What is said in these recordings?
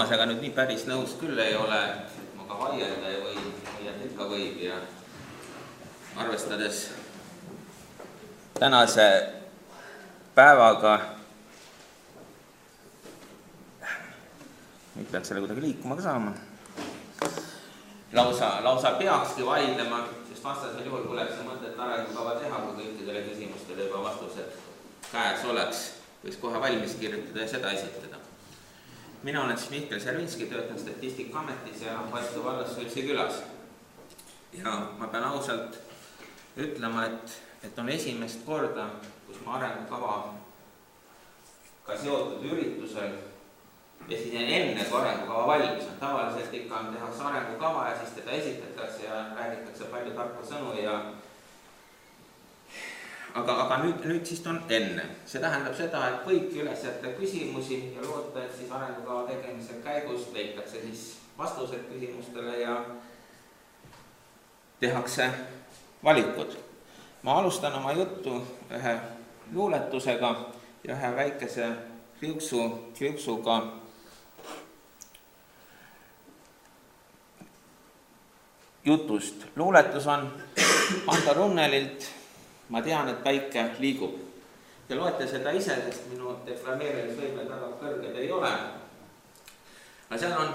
viimasega nüüd nii päris nõus küll ei ole, et ma ka vaielda ja et ikka võib ja arvestades tänase päevaga nüüd peaks selle kuidagi liikuma ka saama. Lausa peakski vaidlema, sest vastasel juhul poleks see mõtet arengukava teha, kui kõikidele küsimustele juba vastused käes oleks. Võiks kohe valmis kirjutada ja seda esitada. Mina olen siis Mihkel Servinski, töötan Statistikaametis ja Vastu vallas Sulsi külas. Ja ma pean ausalt ütlema, et on esimest korda, kus ma arengukava ka seotud üritusel esinen enne, kui arengukava valmis on. Tavaliselt ikka tehakse arengukava ja siis teda esitatakse ja räägitakse palju tarku sõnu ja aga nüüd siis on enne. See tähendab seda, et võibki üles jätta küsimusi ja loota, et siis arengukava tegemise käigus leitakse siis vastused küsimustele ja tehakse valikud. Ma alustan oma juttu ühe luuletusega ja ühe väikese kriuksuga jutust. Luuletus on Hando Runnelilt Ma tean, et päike liigub. Te loete seda ise, sest minu deklameerimisvõimed väga kõrged ei ole. Aga seal on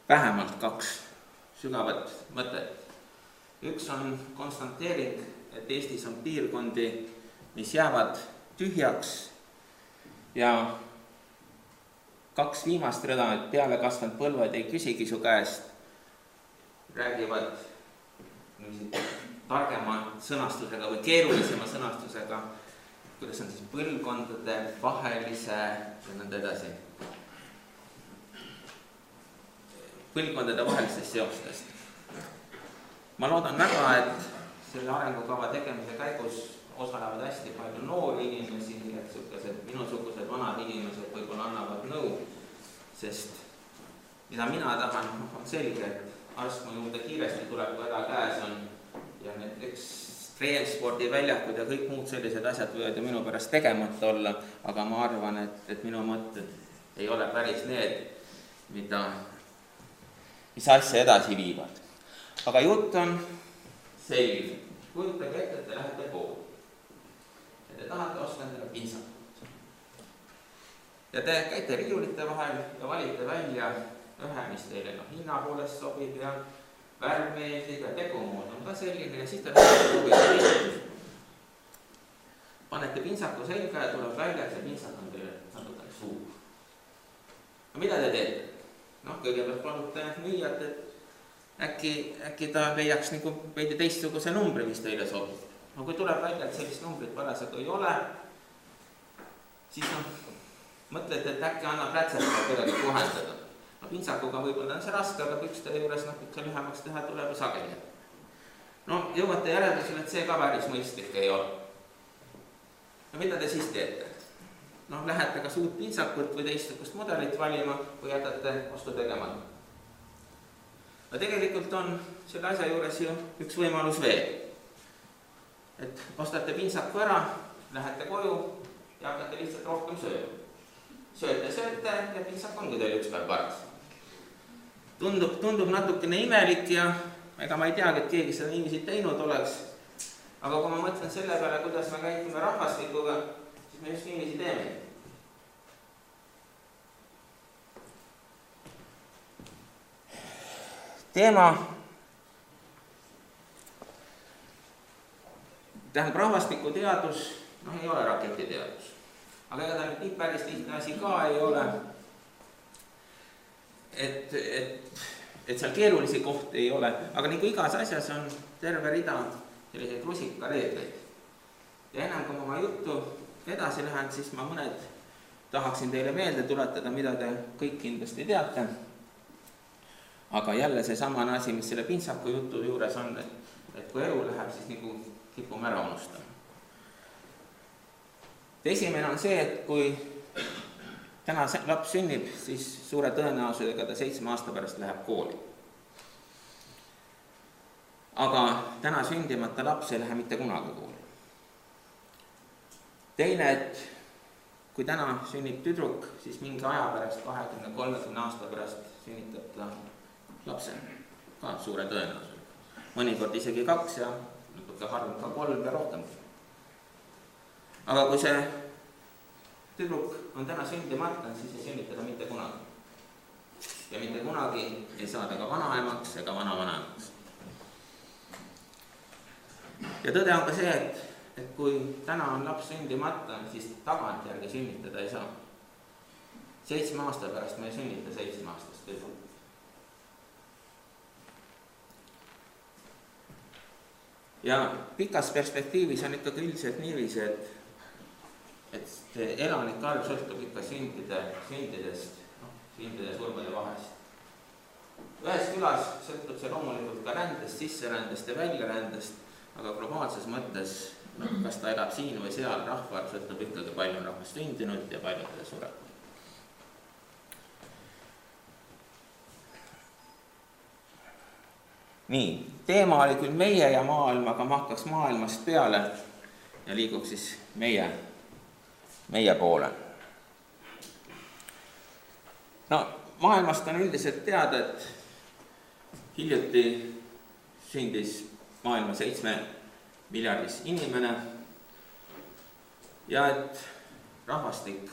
vähemalt kaks sügavat mõtet. Üks on konstanteering, et Eestis on piirkondi, mis jäävad tühjaks ja kaks viimast rõda, et peale kasvanud põlved ei küsigi su käest, räägivad targema sõnastusega või keerulisema sõnastusega, kuidas on siis põlvkondade vahelise ja nõnda edasi. Põlvkondade vahelistest seostest. Ma loodan väga, et selle arengukava tegemise käigus osalevad hästi palju noori inimesi, et minusugused vanad inimesed võib-olla annavad nõu, sest mida mina tahan, on selge, et arst mu juurde kiiresti tuleb, kui häda käes on ja näiteks treenspordiväljakud ja kõik muud sellised asjad võivad ju minu pärast tegemata olla, aga ma arvan, et minu mõtted ei ole päris need, mis asja edasi viivad. Aga jutt on selline. Kujutage ette, et te lähete poodi. Ja te tahate osta endale pintsakut. Ja te käite riiulite vahel ja valite välja ühe, mis teile hinna poolest sobib ja värv meeldib ja tegumood on ka selline ja siis te proovite. Panete pintsaku selga ja tuleb välja, et see pintsak on teile natukene suur. No mida te teete? Kõigepealt palute müüjat, et äkki ta leiaks nagu veidi teistsuguse numbri, mis teile sobib. No kui tuleb välja, et sellist numbrit parasjagu ei ole, siis mõtlete, et äkki annab rätsetada kuidagi kohendada. No pintsakuga võib-olla on see raske, aga pükste juures ikka lühemaks teha tuleb sageli. No jõuate järeldusele, et see ka päris mõistlik ei ole. No mida te siis teete? No lähete kas uut pintsakut või teistsugust mudelit valima või jätate ostu tegemata. No tegelikult on selle asja juures ju üks võimalus veel. Et ostate pintsaku ära, lähete koju ja hakkate lihtsalt rohkem sööma. Sööte ja pintsak ongi teil üks päev paras. Tundub natukene imelik ja ega ma ei teagi, et keegi seda niiviisi teinud oleks. Aga kui ma mõtlen selle peale, kuidas me käitume rahvastikuga, siis me just niiviisi teeme. Teema tähendab rahvastikuteadus, ei ole raketiteadus. Aga ega ta nüüd nii päris lihtne asi ka ei ole, et seal keerulisi kohti ei ole, aga nagu igas asjas on terve rida selliseid rusikareegleid. Ja enam kui oma juttu edasi lähen, siis ma mõned tahaksin teile meelde tuletada, mida te kõik kindlasti teate. Aga jälle see samane asi, mis selle pintsaku jutu juures on, et kui elu läheb, siis nagu kipume ära unustama. Esimene on see, et kui täna laps sünnib, siis suure tõenäosusega ta 7 aasta pärast läheb kooli. Aga täna sündimata laps ei lähe mitte kunagi kooli. Teine, et kui täna sünnib tüdruk, siis mingi aja pärast, 20-30 aasta pärast sünnitab ta lapse, ka suure tõenäosusega. Mõnikord isegi 2 ja natuke harvem ka 3 ja rohkem. Aga kui see tüdruk on täna sündimata, siis ei sünnita ta mitte kunagi. Ja mitte kunagi ei saa ta ka vanaemaks ega vanavanaemaks. Ja tõde on ka see, et kui täna on laps sündimata, siis tagantjärgi sünnitada ei saa. 7 aasta pärast me ei sünnita 7-aastast tüdruk. Ja pikas perspektiivis on ikkagi üldiselt niiviisi, et see elanike arv sõltub ikka sündidest, sündide surmade vahest. Ühes külas sõltub see loomulikult ka rändest, sisserändest ja väljarändest, aga globaalses mõttes, kas ta elab siin või seal, rahvaarv sõltub ikkagi palju rahvast sündinud ja paljudele sureb. Nii, teema oli küll meie ja maailm, aga ma hakkaks maailmast peale ja liiguks siis meie poole. No, maailmast on üldiselt teada, et hiljuti sündis maailma 7 miljardis inimene ja et rahvastik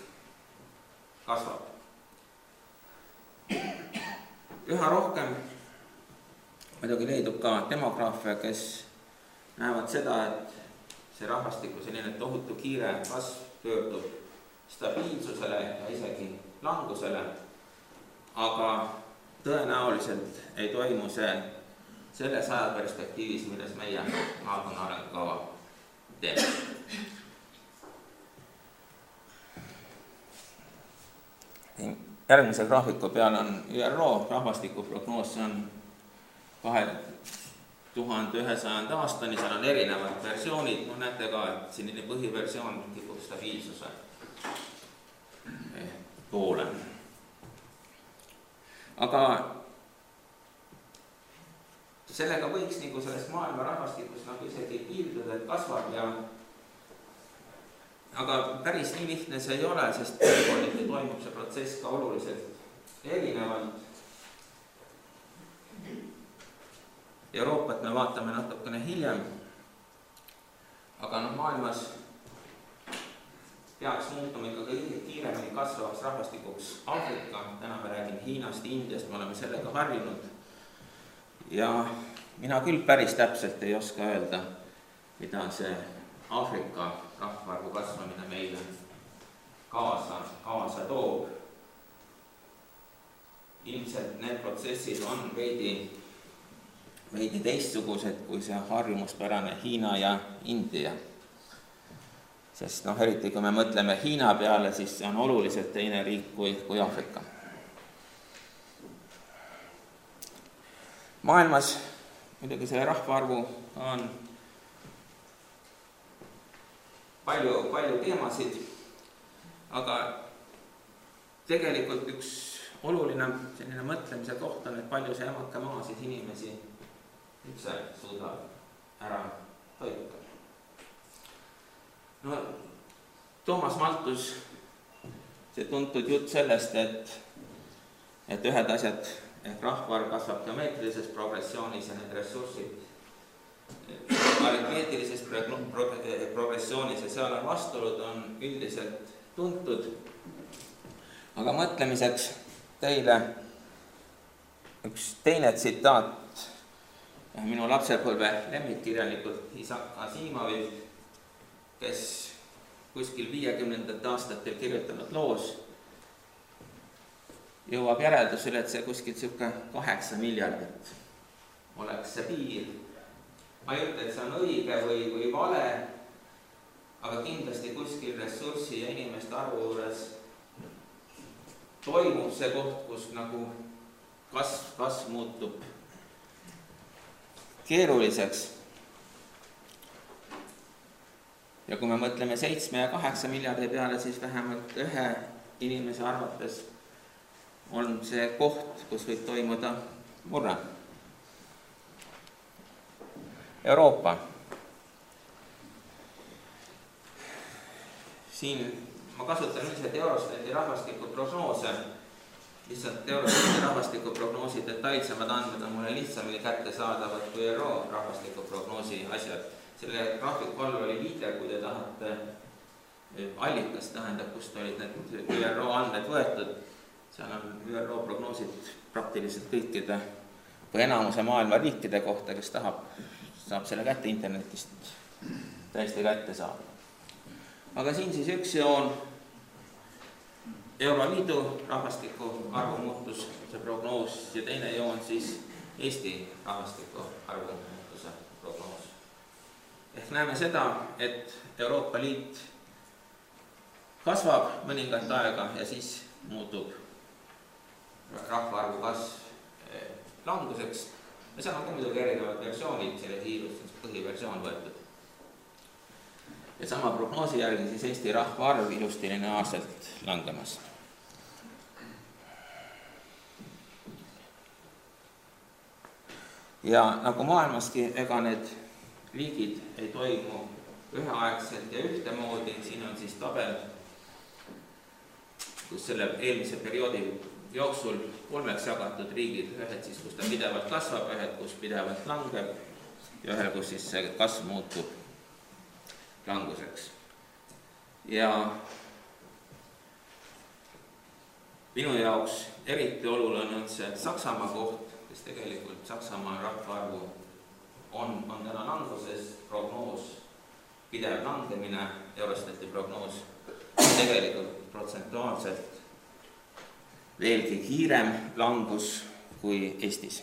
kasvab. Üha rohkem muidugi leidub ka demograafe, kes näevad seda, et see rahvastiku selline tohutu kiire kasv pöördub stabiilsusele ja isegi langusele, aga tõenäoliselt ei toimu see selles ajaperspektiivis, milles meie maakonna arengukava teeme. Järgmise graafiku peal on ÜRO rahvastikuprognoos, see on 2100 aastani, seal on erinevad versioonid, näete ka, et selline põhiversioon kipub stabiilsuse poole. Aga sellega võiks nagu sellest maailma rahvastikust nagu isegi piirduda, et kasvab ja aga päris nii lihtne see ei ole, sest piirkonniti toimub see protsess ka oluliselt erinevalt. Euroopat me vaatame natukene hiljem, aga maailmas peaks muutuma ikka kõige kiiremini kasvavaks rahvastikuks Aafrika, täna me räägime Hiinast, Indiast, me oleme sellega harjunud ja mina küll päris täpselt ei oska öelda, mida see Aafrika rahvaarvu kasvamine meile kaasa toob. Ilmselt need protsessid on veidi teistsugused kui see harjumuspärane Hiina ja India. Sest eriti kui me mõtleme Hiina peale, siis see on oluliselt teine riik kui Aafrika. Maailmas muidugi selle rahvaarvu on palju teemasid, aga tegelikult üks oluline selline mõtlemise koht on, et palju see emake maa siis inimesi üldse suudab ära toita. Toomas Malthus, see tuntud jutt sellest, et ühed asjad ehk rahvaarv kasvab geomeetrilises progressioonis ja need ressursid aritmeetilises progressioonis ja seal on vastuolud, on üldiselt tuntud. Aga mõtlemiseks teile üks teine tsitaat minu lapsepõlve lemmikkirjanikult Isaac Asimovilt, kes kuskil 50. aastatel kirjutanud loos jõuab järeldusele, et see kuskil 8 miljardit oleks see piir. Ma ei ütle, et see on õige või vale, aga kindlasti kuskil ressurssi ja inimeste arvu juures toimub see koht, kus nagu kasv muutub keeruliseks. Ja kui me mõtleme 7 ja 8 miljardi peale, siis vähemalt ühe inimese arvates on see koht, kus võib toimuda murre. Euroopa. Siin ma kasutan üldiselt Eurostati rahvastikuprognoose, lihtsalt Eurostati rahvastikuprognoosi detailsemad andmed on mulle lihtsamini kättesaadavad kui ÜRO rahvastikuprognoosi asjad. Selle graafiku all oli viide, kui te tahate allikas, tähendab, kust olid need ÜRO andmed võetud. Seal on ÜRO prognoosid praktiliselt kõikide või enamuse maailma riikide kohta, kes tahab, saab selle kätte internetist täiesti kätte saada. Aga siin siis üks joon Euroliidu rahvastiku arvu muutus, see prognoos, ja teine joon siis Eesti rahvastiku arvu muutuse prognoos. Ehk näeme seda, et Euroopa Liit kasvab mõningat aega ja siis muutub rahvaarvu kasv languseks. Ja seal on ka muidugi erinevad versioonid selle hiilust, põhiversioon võetud. Ja sama prognoosi järgi siis Eesti rahvaarv ilusti lineaarselt langemas. Ja nagu maailmaski, ega need riigid ei toimu üheaegselt ja ühtemoodi. Siin on siis tabel, kus selle eelmise perioodi jooksul 3 jagatud riigid, ühed siis, kus ta pidevalt kasvab, ühed, kus pidevalt langeb ja ühel, kus siis see kasv muutub languseks. Ja minu jaoks eriti oluline on see Saksamaa koht, kes tegelikult Saksamaa rahvaarvu on täna languses, prognoos, pidev langemine, Eurostati prognoos, tegelikult protsentuaalselt veelgi kiirem langus kui Eestis.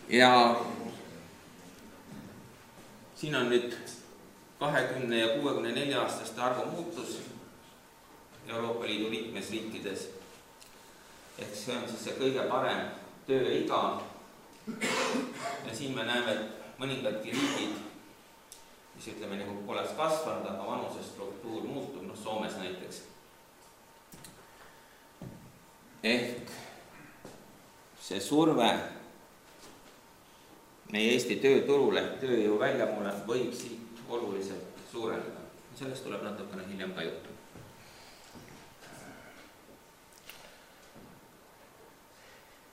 Ja siin on nüüd 20 ja 64 aastaste arvu muutus Euroopa Liidu liikmesriikides. Ehk see on siis see kõige parem tööiga. Ja siin me näeme, et mõningadki riigid, mis ütleme nagu poleks kasvanud, aga vanuse struktuur muutub, Soomes näiteks. Ehk see surve meie Eesti tööturule, tööjõu väljamule võib siit oluliselt suurendada. Sellest tuleb natukene hiljem ka juttu.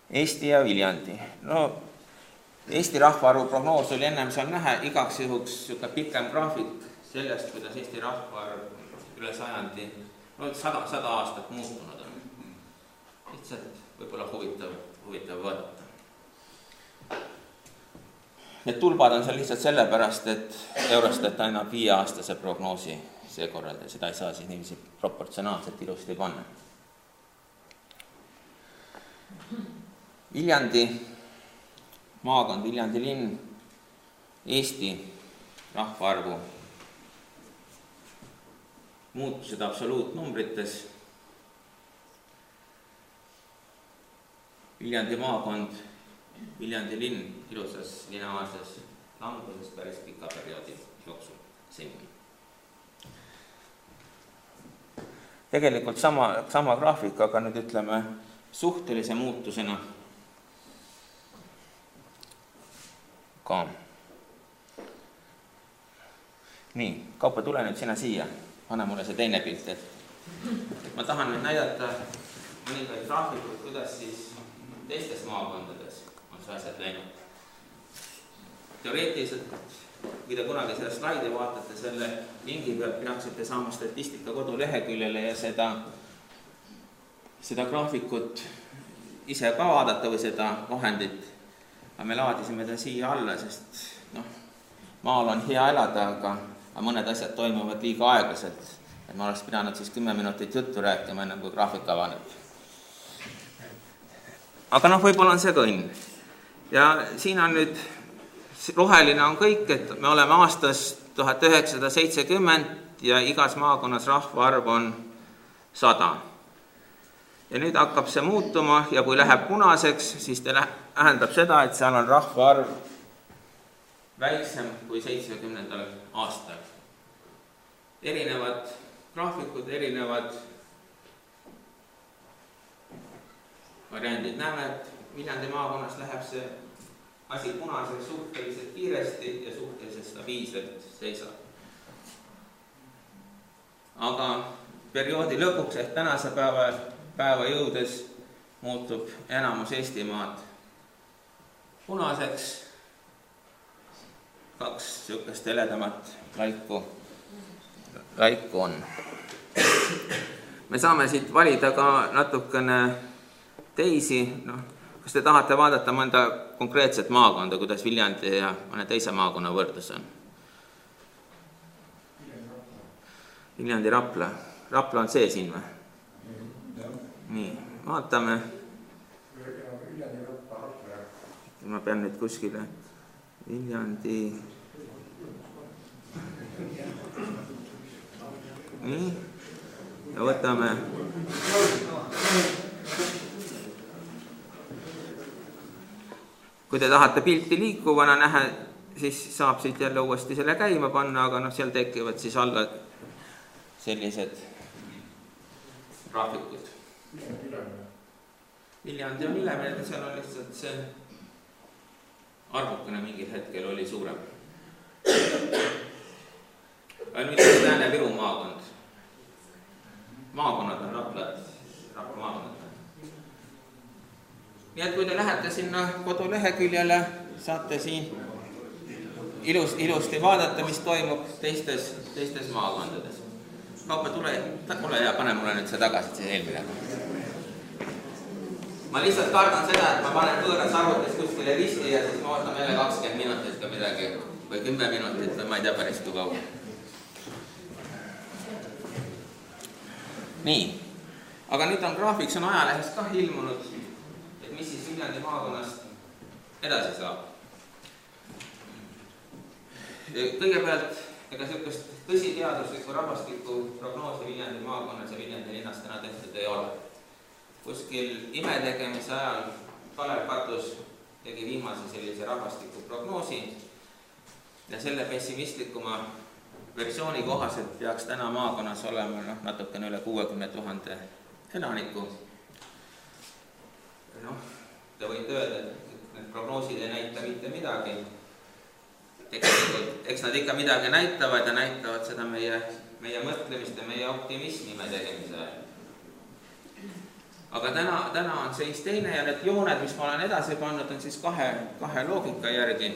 Eesti ja Viljandi. Eesti rahvaarvu prognoos oli ennem seal näha, igaks juhuks pikem graafik sellest, kuidas Eesti rahvaarv üle sajandi, 100 aastat muutunud on. Lihtsalt võib-olla huvitav vaadata. Need tulbad on seal lihtsalt sellepärast, et Eurostat annab 5-aastase prognoosi seekorral ja seda ei saa siis niiviisi proportsionaalselt ilusti panna. Viljandi maakond, Viljandi linn, Eesti rahvaarvu muutused absoluutnumbrites. Viljandi maakond, Viljandi linn ilusas lineaarses languses päris pika perioodi jooksul seni. Tegelikult sama graafika, aga nüüd ütleme suhtelise muutusena ka. Nii, Kaupo, tule nüüd sina siia. Anna mulle see teine pilt, et ma tahan nüüd näidata mõningaid graafikud, kuidas siis teistes maakondades on see asjad läinud. Teoreetiliselt, kui te kunagi seda slaidi vaatate, selle lingi pealt peaksite saama statistika koduleheküljele ja seda graafikut ise ka vaadata või seda vahendit. Aga me laadisime ta siia alla, sest maal on hea elada, aga mõned asjad toimuvad liiga aeglaselt. Et ma oleks pidanud siis 10 minutit juttu rääkima, enne kui graafik avaneb. Aga võib-olla on see ka õnn. Ja siin on nüüd, roheline on kõik, et me oleme aastas 1970 ja igas maakonnas rahvaarv on 100. Ja nüüd hakkab see muutuma ja kui läheb punaseks, siis tähendab seda, et seal on rahvaarv väiksem kui 70. aastal. Erinevad graafikud, erinevad variandid. Näeme, et Viljandi maakonnas läheb see asi punaseks suhteliselt kiiresti ja suhteliselt stabiilselt seisab. Aga perioodi lõpuks ehk tänase päeva jõudes muutub enamus Eestimaad punaseks, 2 sihukest heledamat laiku on. Me saame siit valida ka natukene teisi, kas te tahate vaadata mõnda konkreetset maakonda, kuidas Viljandi ja mõne teise maakonna võrdlus on? Viljandi Rapla. Rapla on see siin või? Nii, vaatame. Ma pean nüüd kuskile Viljandi. Nii, ja võtame. Kui te tahate pilti liikuvana näha, siis saab siit jälle uuesti selle käima panna, aga seal tekivad siis alla sellised graafikud. Viljandi on ülemine, seal on lihtsalt see arvukene mingil hetkel oli suurem. Aga nüüd on Lääne-Viru maakond. Maakonnad on Rapla maakonnad. Nii et kui te lähete sinna koduleheküljele, saate siin ilusti vaadata, mis toimub teistes maakondades. Kaupa, tule hea, pane mulle nüüd see tagasi, see eelmine. Ma lihtsalt kardan seda, et ma panen võõras arvutis kuskile risti ja siis ma ootan jälle 20 minutit ka midagi või 10 minutit või ma ei tea päris kui kaua. Nii, aga nüüd on graafiks on ajalehes ka ilmunud, et mis siis Viljandi maakonnast edasi saab. Kõigepealt, ega sihukest tõsiteaduslikku rahvastiku prognoosi Viljandi maakonnas ja Viljandi linnast täna tehtud ei ole. Kuskil imetegemise ajal Kalev Katus tegi viimase sellise rahvastiku prognoosi ja selle pessimistlikuma versiooni kohaselt peaks täna maakonnas olema natukene üle 60 000 elaniku. Te võite öelda, et need prognoosid ei näita mitte midagi. Eks nad ikka midagi näitavad ja näitavad seda meie mõtlemist ja meie optimismi imetegemise ajal. Aga täna on seis teine ja need jooned, mis ma olen edasi pannud, on siis kahe loogika järgi.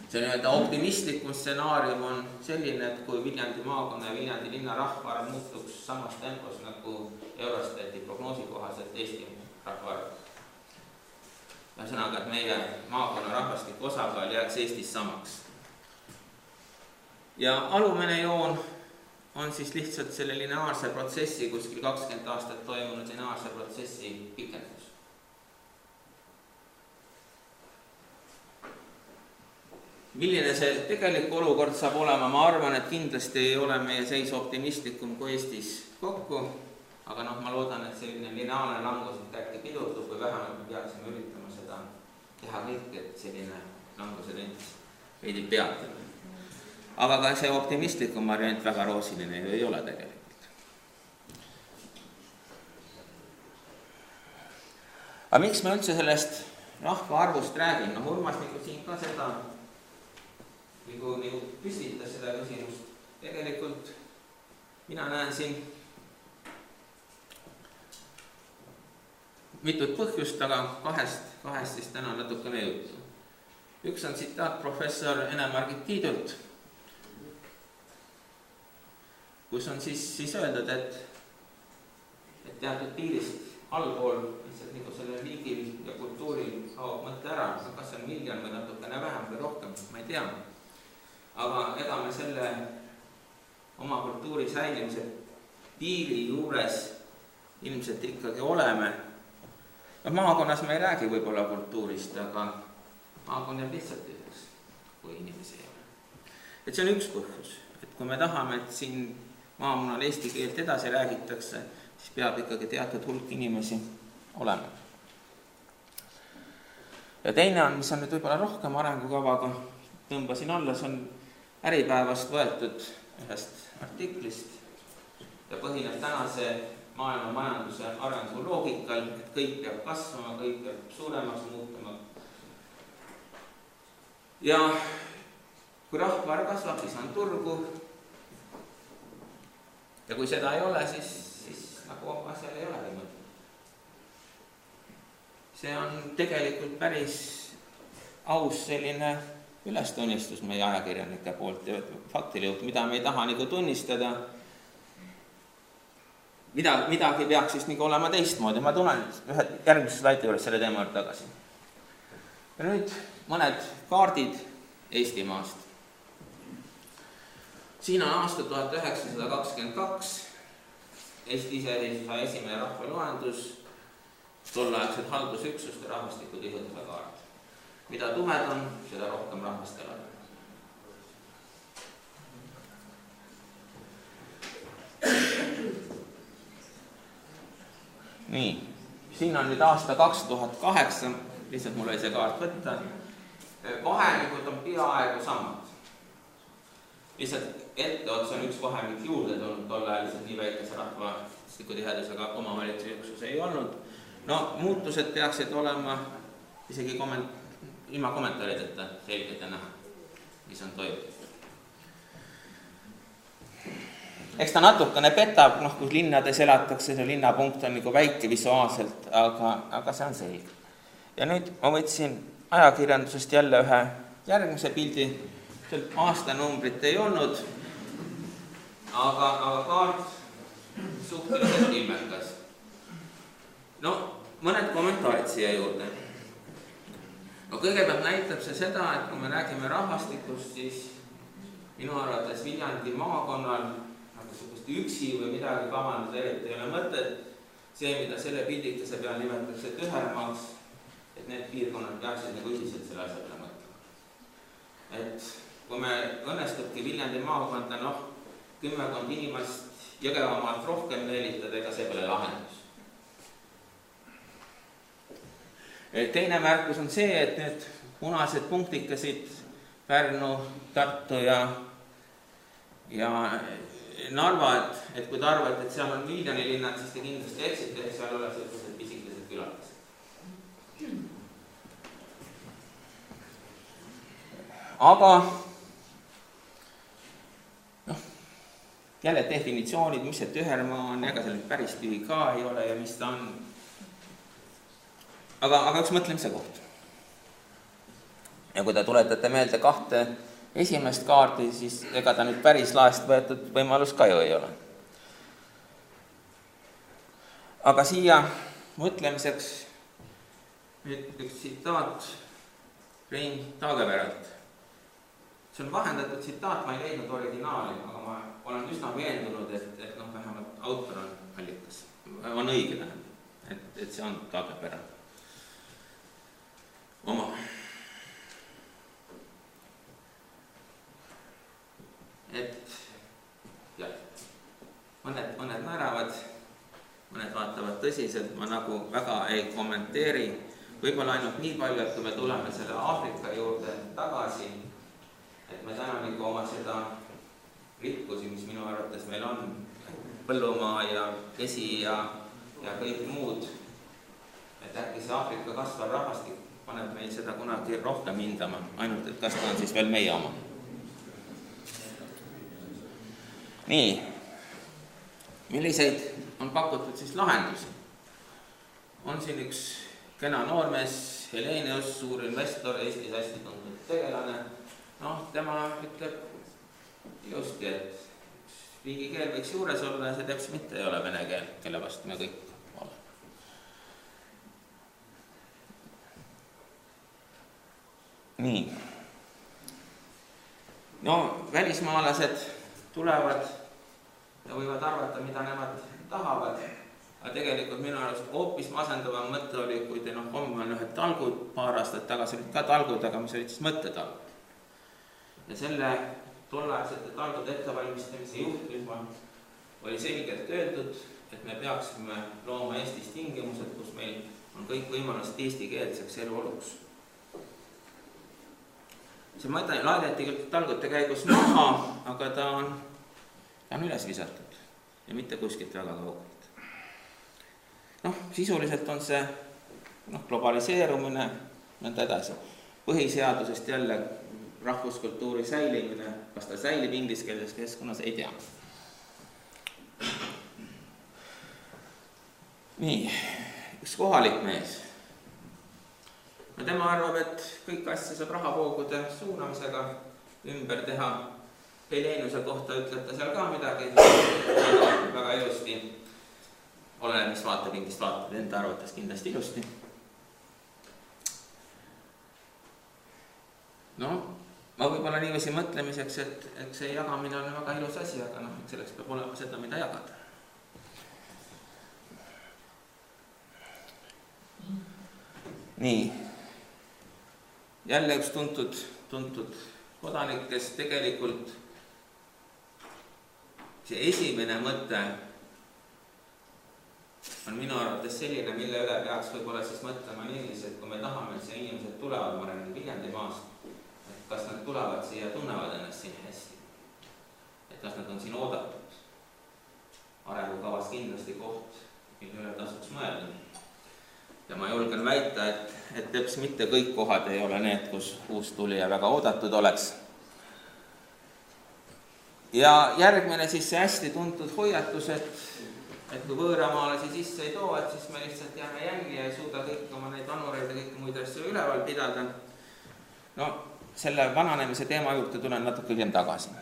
See nii-öelda optimistlikum stsenaarium on selline, et kui Viljandi maakonna ja Viljandi linna rahvaarv muutuks samas tempos nagu Eurostati prognoosi kohaselt Eesti rahvaarv. Ühesõnaga, et meie maakonna rahvastiku osakaal jääks Eestis samaks. Ja alumene joon on siis lihtsalt selle lineaarse protsessi, kuskil 20 aastat toimunud lineaarse protsessi pikendus. Milline see tegelik olukord saab olema, ma arvan, et kindlasti ei ole meie seis optimistlikum kui Eestis kokku, aga ma loodan, et selline lineaarne langus äkki pidurdub või vähemalt me peaksime üritama seda teha kõik, et selline languse tendents veidi peatada. Aga ka see optimistlikum variant väga roosiline ei ole tegelikult. Aga miks me üldse sellest rahvaarvust räägin? Urmas siin ka seda nagu püstitas seda küsimust. Tegelikult mina näen siin mitut põhjust, aga kahest siis täna natukene juttu. Üks on tsitaat professor Ene-Margit Tiidult, kus on siis öeldud, et teatud piirist allpool lihtsalt nagu sellel liigil ja kultuuril kaob mõte ära, kas on miljon või natukene vähem või rohkem, ma ei tea. Aga ega me selle oma kultuuri säilimise piiri juures ilmselt ikkagi oleme. Maakonnas me ei räägi võib-olla kultuurist, aga maakond jääb lihtsalt üheks, kui inimesi ei ole. Et see on üks põhjus, et kui me tahame, et siin maamunal eesti keelt edasi räägitakse, siis peab ikkagi teatud hulk inimesi olema. Ja teine on, mis on nüüd võib-olla rohkem arengukavaga, tõmbasin alla, see on Äripäevast võetud ühest artiklist ja põhineb tänase maailma majanduse arengu loogikal, et kõik peab kasvama, kõik peab suuremaks muutuma, Ja kui rahvaarv kasvab, siis on turgu. Ja kui seda ei ole, siis nagu asjal ei olegi mõte. See on tegelikult päris aus selline ülestunnistus meie ajakirjanike poolt ja faktilijut, mida me ei taha nagu tunnistada. Midagi peaks siis nagu olema teistmoodi. Ma tulen ühe järgmise slaidi juures selle teema tagasi. Ja nüüd mõned kaardid Eestimaast. Siin on aasta 1922, Eesti iseseisvuse esimene rahvaloendus, tolleaegsed haldusüksuste rahvastikutiheduse kaart. Mida tumedam, seda rohkem rahvast elab. Nii, siin on nüüd aasta 2008, lihtsalt mul oli see kaart võtta. Vahemikud on peaaegu samad. Lihtsalt etteotsa on üks vahemik juurde tulnud, tolle lihtsalt nii väikese rahvastikutihedusega omavalitsusüksus ei olnud. No muutused peaksid olema isegi ilma kommentaarideta selgelt ja näha, mis on toimunud. Eks ta natukene petab, kui linnades elatakse, see linnapunkt on nagu väike visuaalselt, aga see on selge. Ja nüüd ma võtsin ajakirjandusest jälle ühe järgmise pildi, sealt aastanumbrit ei olnud, aga kaart suhteliselt ilmekas. No, mõned kommentaarid siia juurde. No kõigepealt näitab see seda, et kui me räägime rahvastikust, siis minu arvates Viljandi maakonnal üksi või midagi kavandada eriti ei ole mõtet. See, mida selle pildikese peal nimetatakse tühermaaks, et need piirkonnad peaksid nagu ühiselt selle asja peale mõtlema. Et kui me õnnestubki Viljandi maakonda, 10 inimest Jõgevamaalt rohkem meelitada, ega see pole lahendus. Teine märkus on see, et need punased punktikesid Pärnu, Tartu ja Narva, et kui te arvate, et seal on Viljani linnad, siis te kindlasti eksite, et seal ole sellised pisikesed küladesed. Aga jälle definitsioonid, mis see tühermaa on, ega seal päris tühi ka ei ole ja mis ta on. Aga üks mõtlemise koht. Ja kui te tuletate meelde 2 esimest kaardi, siis ega ta nüüd päris laest võetud võimalus ka ju ei ole. Aga siia mõtlemiseks üks tsitaat Rein Taageveralt. See on vahendatud tsitaat, ma ei leidnud originaali, aga ma olen üsna veendunud, et vähemalt autor on allikas. On õige tähendab, et see on Taageveralt oma. Et jah, mõned määravad, mõned vaatavad tõsiselt, ma nagu väga ei kommenteeri. Võib-olla ainult nii palju, et kui me tuleme selle Aafrika juurde tagasi, et me täna nagu oma seda rikkusi, mis minu arvates meil on, põllumaa ja vesi ja kõik muud, et äkki see Aafrika kasvav rahvastik paneb meil seda kunagi rohkem hindama, ainult et kas ta on siis veel meie oma. Nii, milliseid on pakutud siis lahendusi? On siin üks kena noormees, Helenius, suur investor, Eestis hästi tuntud tegelane. Tema ütleb ilusti, et riigikeel võiks juures olla ja see teps mitte ei ole vene keel, kelle vastu me kõik oleme. Nii. Välismaalased tulevad ja võivad arvata, mida nemad tahavad. Aga tegelikult minu arust hoopis masendavam mõte oli, kui te homme on ühed talgud, paar aastat tagasi olid ka talgud, aga mis olid siis mõttetalgud. Ja selle tolleaegsete talgude ettevalmistamise juhtrühma oli selgelt öeldud, et me peaksime looma Eestis tingimused, kus meil on kõik võimalused eestikeelseks eluoluks. See mõte laadeti talgute käigus maha, aga ta on üles visatud ja mitte kuskilt väga kaugelt. Sisuliselt on see globaliseerumine nõnda edasi. Põhiseadusest jälle rahvuskultuuri säilimine, kas ta säilib ingliskeelses keskkonnas, ei tea. Nii, üks kohalik mees. No tema arvab, et kõik asja saab rahavoogude suunamisega ümber teha. Heleenuse kohta ütleb ta seal ka midagi väga ilusti. Oleneb, mis vaatepingist vaatad, enda arvates kindlasti ilusti. No, ma võib-olla niiviisi mõtlemiseks, et see jagamine on väga ilus asi, aga selleks peab olema seda, mida jagada. Nii, jälle üks tuntud kodanik, kes tegelikult see esimene mõte on minu arvates selline, mille üle peaks võib-olla siis mõtlema niiviisi, et kui me tahame, et see inimesed tulevad, ma räägin Viljandimaast, et kas nad tulevad siia, tunnevad ennast siin hästi, et kas nad on siin oodatud. Arengukavas kindlasti koht, mille üle tasuks mõelda. Ja ma julgen väita, et teps mitte kõik kohad ei ole need, kus uus tulija väga oodatud oleks. Ja järgmine siis see hästi tuntud hoiatus, et kui võõramaalasi sisse ei too, et siis me lihtsalt jääme jängi ja ei suuda kõik oma neid vanureid ja kõiki muid asju üleval pidada. No, selle vananemise teema juurde tulen natuke hiljem tagasi.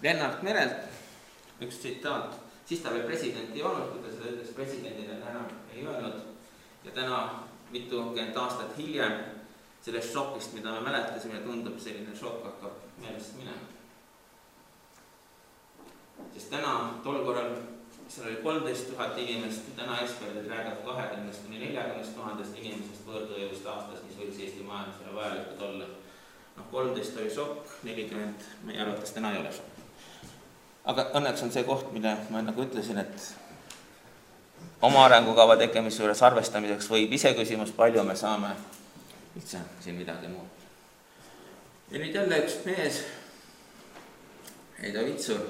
Lennart Merelt, üks tsitaat, siis ta veel presidenti ei olnud, kui ta seda ütles presidendile enam ei öelnud. Ja täna mitukümmend aastat hiljem sellest šokist, mida me mäletasime, tundub selline šokk hakkab meelest minema. Sest täna, tol korral, seal oli 13 000 inimest, täna eksperdid räägavad 20–40 000 inimesest võõrtööjõust aastas, mis võiks Eesti majandusele vajalikud olla. 13 oli šokk, 40 meie arvates täna ei ole šokk. Aga õnneks on see koht, mille ma nagu ütlesin, et oma arengukava tegemise juures arvestamiseks võib ise küsimus, palju me saame üldse siin midagi muuta. Ja nüüd jälle üks mees, Heido Vitsur.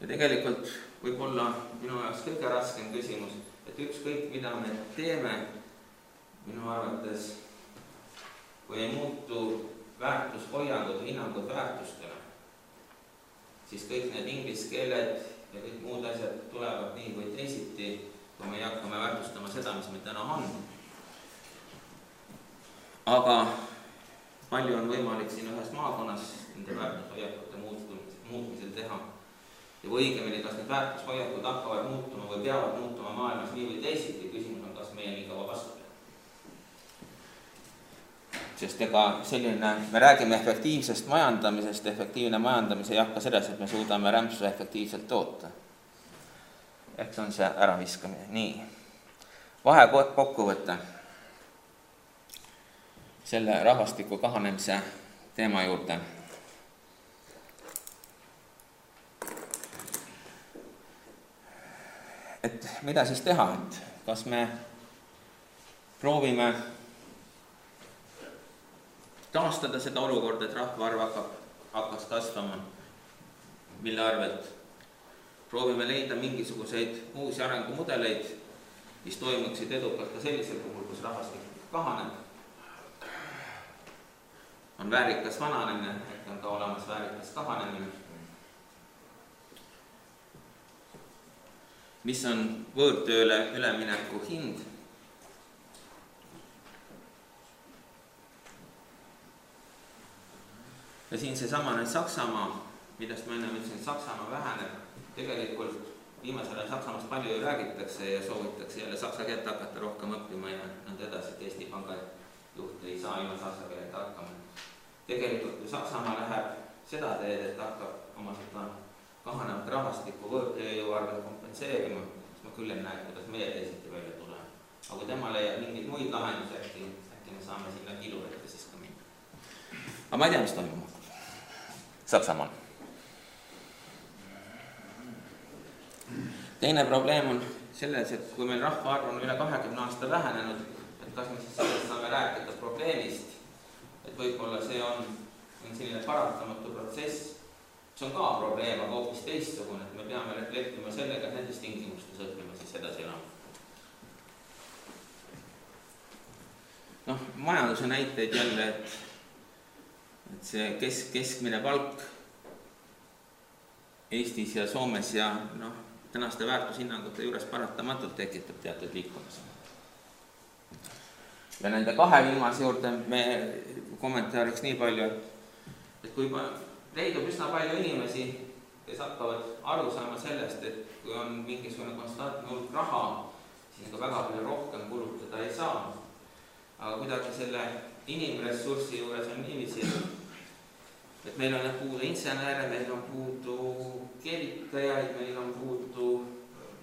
Ja tegelikult võib olla minu jaoks kõige raskem küsimus, et ükskõik mida me teeme, minu arvates, kui ei muutu väärtushoiangud, hinnangud väärtustele, siis kõik need ingliskeeled ja kõik muud asjad tulevad nii või teisiti, kui me hakkame väärtustama seda, mis meil täna on. Aga palju on võimalik siin ühes maakonnas nende väärtushoiakute muutmisel teha. Ja või õigemini, kas need väärtushoiakud hakkavad muutuma või peavad muutuma maailmas nii või teisiti, küsimus on, kas meie nii kaua vastu peab. Sest ega selline, me räägime efektiivsest majandamisest, efektiivne majandamise ei hakka selles, et me suudame rämpsu efektiivselt toota. Ehk on see äraviskamine. Nii, vahe kokkuvõte selle rahvastiku kahanemise teema juurde. Et mida siis teha, et kas me proovime taastada seda olukorda, et rahvaarv hakkas kasvama, mille arvelt proovime leida mingisuguseid uusi arengumudeleid, mis toimuksid edukalt ka sellisel puhul, kus rahvastik kahaneb. On väärikas vananemine, et on ka olemas väärikas kahanemine. Mis on võõrtööle ülemineku hind? Ja siin seesama nüüd Saksamaa, millest ma enne ütlesin, et Saksamaa väheneb. Tegelikult viimasel ajal Saksamaast palju räägitakse ja soovitakse jälle saksa keelt hakata rohkem õppima ja nõnda edasi, et Eesti Panga juht ei saa ilma saksa keelt hakkama. Tegelikult kui Saksamaa läheb seda teed, et hakkab oma seda kahanevat rahvastikku võõrtööjõu arvel kompenseerima, siis ma küll ei näe, kuidas meie teisiti välja tuleme. Aga kui tema leiab mingeid muid lahendusi, äkki me saame sinna kilu ette siis ka minna. Aga ma ei tea, mis toimub Saksamaal. Teine probleem on selles, et kui meil rahvaarv on üle 20 aasta vähenenud, et kas me siis sellest saame rääkida probleemist, et võib-olla see on selline paratamatu protsess. See on ka probleem, aga hoopis teistsugune, et me peame leppima sellega, et nendes tingimustes õppima siis edasi elama. majanduse näiteid jälle, et see keskmine palk Eestis ja Soomes ja tänaste väärtushinnangute juures paratamatult tekitab teatud liikumise. Ja nende kahe viimase juurde me kommentaariks nii palju, et kui leidub üsna palju inimesi, kes hakkavad aru saama sellest, et kui on mingisugune konstantne hulk raha, siis ka väga palju rohkem kulutada ei saa. Aga kuidagi selle inimressursi juures on niiviisi, et meil on puudu insenere, meil on puudu keevitajaid, meil on puudu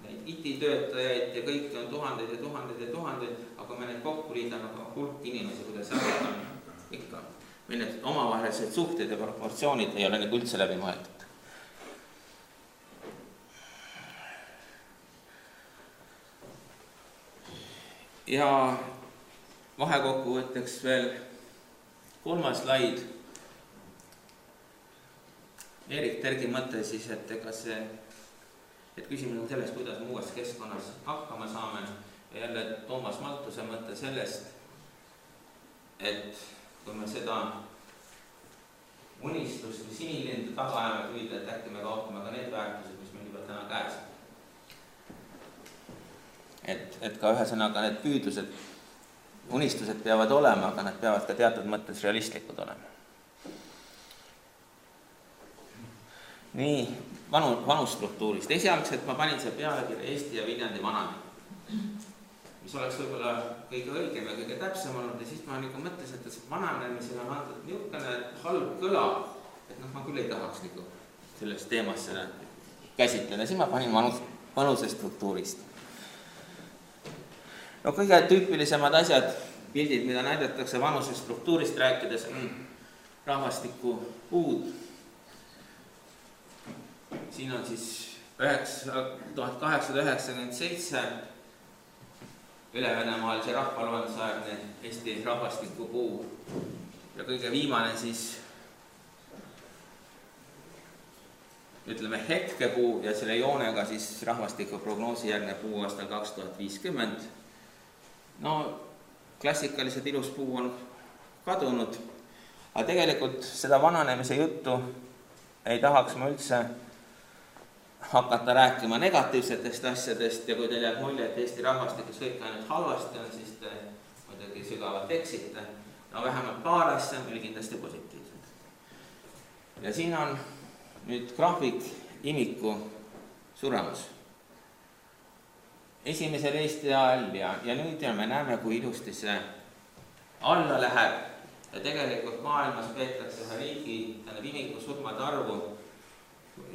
neid IT-töötajaid ja kõiki on tuhandeid ja tuhandeid ja tuhandeid, aga me neid kokku liidame hulk inimesi, kuidas on ikka. Meil need omavahelised suhted ja proportsioonid ei ole nagu üldse läbi mõeldud. Ja vahekokkuvõtteks veel 3. slaid. Erik Tergi mõte siis, et küsimus on sellest, kuidas me uues keskkonnas hakkama saame. Ja jälle Toomas Maltuse mõte sellest, et kui me seda unistust või sinilindu taga ajame püüda, et äkki me kaotame ka need väärtused, mis meil juba täna käes. Et ka ühesõnaga need püüdlused, unistused peavad olema, aga nad peavad ka teatud mõttes realistlikud olema. Nii, vanustruktuurist. Esialgselt ma panin see pealkirja Eesti ja Viljandi vananemine, mis oleks võib-olla kõige õigem ja kõige täpsem olnud ja siis ma nagu mõtlesin, et vananemisel on antud niisugune halb kõla, et ma küll ei tahaks nagu sellest teemast seda käsitleda. Siis ma panin vanusestruktuurist. Kõige tüüpilisemad asjad, pildid, mida näidatakse vanusestruktuurist rääkides, on rahvastiku puud. Siin on siis 1897 ülevenemaalise rahvaloendusaegne Eesti rahvastikupuu ja kõige viimane siis ütleme hetkepuu ja selle joonega siis rahvastikuprognoosi järgne puu aastal 2050. Klassikalised ilus puu on kadunud, aga tegelikult seda vananemise juttu ei tahaks ma üldse hakata rääkima negatiivsetest asjadest ja kui teil jääb mulje, et Eesti rahvastikus kõik ainult halvasti on, siis te muidugi sügavalt eksite. Vähemalt paar asja on meil kindlasti positiivsed. Ja siin on nüüd graafik imiku suremus. Esimesel Eesti ajal ja nüüd me näeme, kui ilusti see alla läheb ja tegelikult maailmas peetakse ühe riigi imiku surmade arvu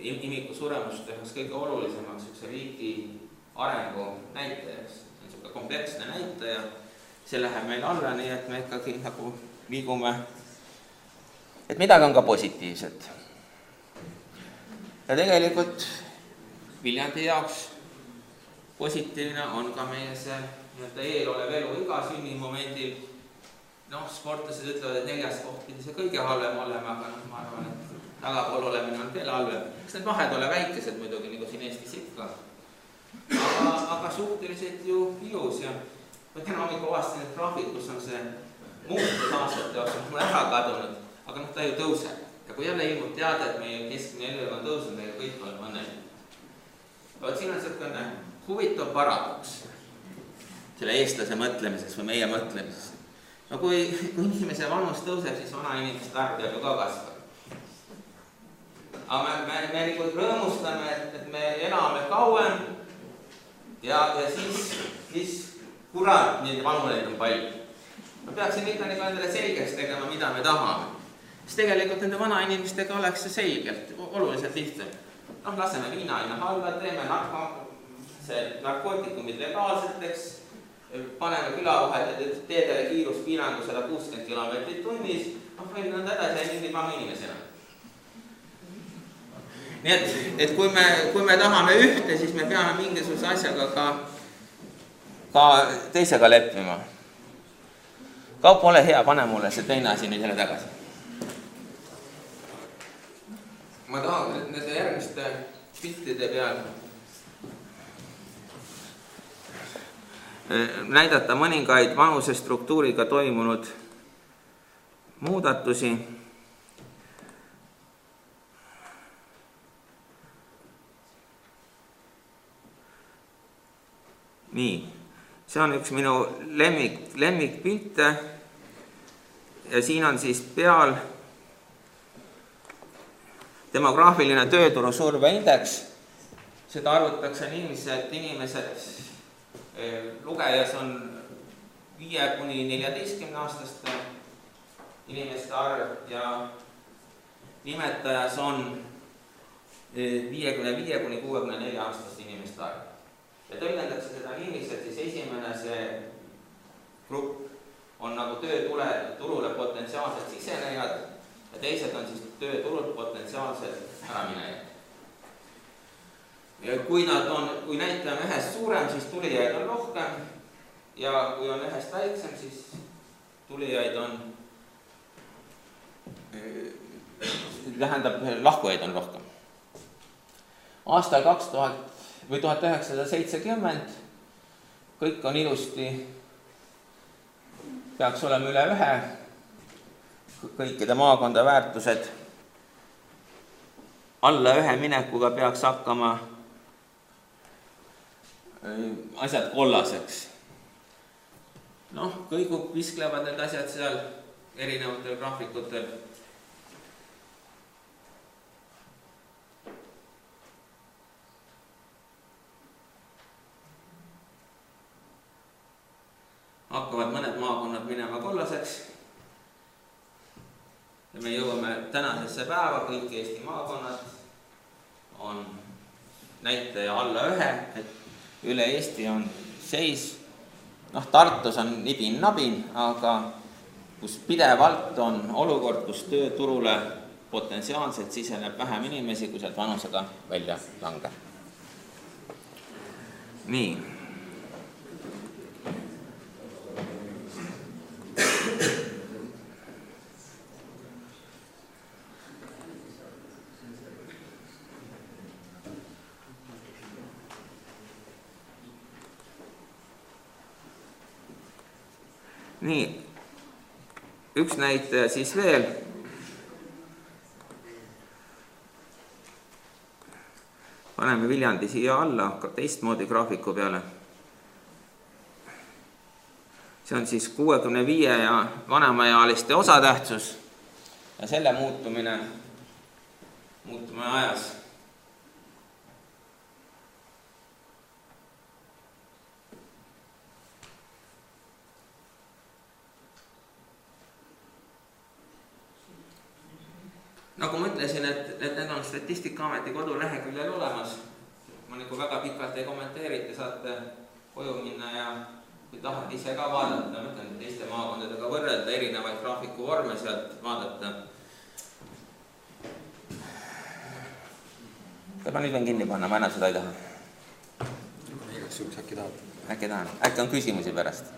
imiku suremust tehas kõige olulisemaks üks riigi arengu näitajaks. See on niisugune kompleksne näitaja. See läheb meil alla, nii et me ikkagi nagu liigume, et midagi on ka positiivset. Ja tegelikult Viljandi jaoks positiivne on ka meie see eelolev elu iga sünnimomendil. Sportlased ütlevad, et 4. koht pidi see kõige halvem olema, aga ma arvan, et tagapool olemine on veel halvem. Eks need vahed ole väikesed muidugi, nagu siin Eestis ikka. Aga suhteliselt ju ilus ja täna hommikul vaatasin, et graafik, kus on see muutus aastate jooksul mul ära kadunud, aga ta ju tõuseb. Ja kui jälle ilmub teada, et meie keskmine eluiga on tõusnud, ega kõik oleme õnnelikud. Siin on selline huvitav paradoks selle eestlase mõtlemises või meie mõtlemises. Kui inimese vanus tõuseb, siis vana inimeste arv peab ju ka kasvama. Aga me rõõmustame, et me elame kauem ja siis kurat, nii vanuneid on palju. Me peaksime ikka endale selgeks tegema, mida me tahame. Siis tegelikult nende vana inimestega oleks see selgelt, oluliselt lihtsam. Laseme viina aina alla, teeme narkootikumid legaalseteks, paneme külavahetajate teedele kiiruspiirangu 160 km tunnis, meil on edasi ja mingi vana inimesena. Nii et kui me tahame ühte, siis me peame mingisuguse asjaga ka teisega leppima. Kaup, ole hea, pane mulle see teine asi nüüd jälle tagasi. Ma tahan nende järgmiste piltide peal näidata mõningaid vanusestruktuuriga toimunud muudatusi. Nii, see on üks minu lemmikpilte ja siin on siis peal demograafiline tööturu surveindeks. Seda arvutatakse niiviisi, et lugejas on 5–14 aastaste inimeste arv ja nimetajas on 55–64 aastaste inimeste arv. Ja tõlgendatakse seda niiviisi, et siis esimene see grupp on nagu tööturule potentsiaalselt sisenejad ja teised on siis tööturult potentsiaalselt äraminejad. Ja kui näitaja on ühest suurem, siis tulijaid on rohkem ja kui on ühest väiksem, siis tulijaid on, lahkujaid on rohkem. Aastal 1970 kõik on ilusti, peaks olema üle 1, kõikide maakonda väärtused. Alla 1 minekuga peaks hakkama asjad kollaseks. Kõigub, visklevad need asjad seal erinevatel graafikutel. Hakkavad mõned maakonnad minema kollaseks ja me jõuame tänasesse päeva, kõik Eesti maakonnad on näitaja alla 1, et üle Eesti on seis. Tartus on nibin-nabin, aga kus pidevalt on olukord, kus tööturule potentsiaalselt siseneb vähem inimesi, kui sealt vanusega välja langeb. Nii. Nii, üks näitaja siis veel. Paneme Viljandi siia alla, teistmoodi graafiku peale. See on siis 65 ja vanemaealiste osatähtsus ja selle muutumine ajas. Nagu ma ütlesin, et need on Statistikaameti koduleheküljel olemas. Ma väga pikalt ei kommenteerita, saate koju minna ja kui tahad ise ka vaadata, mõtlen teiste maakondadega võrrelda, erinevaid graafikuvorme sealt vaadata. Kas ma nüüd võin kinni panna, ma enam seda ei taha? Igaks juhuks äkki tahad? Äkki tahan, äkki on küsimusi pärast.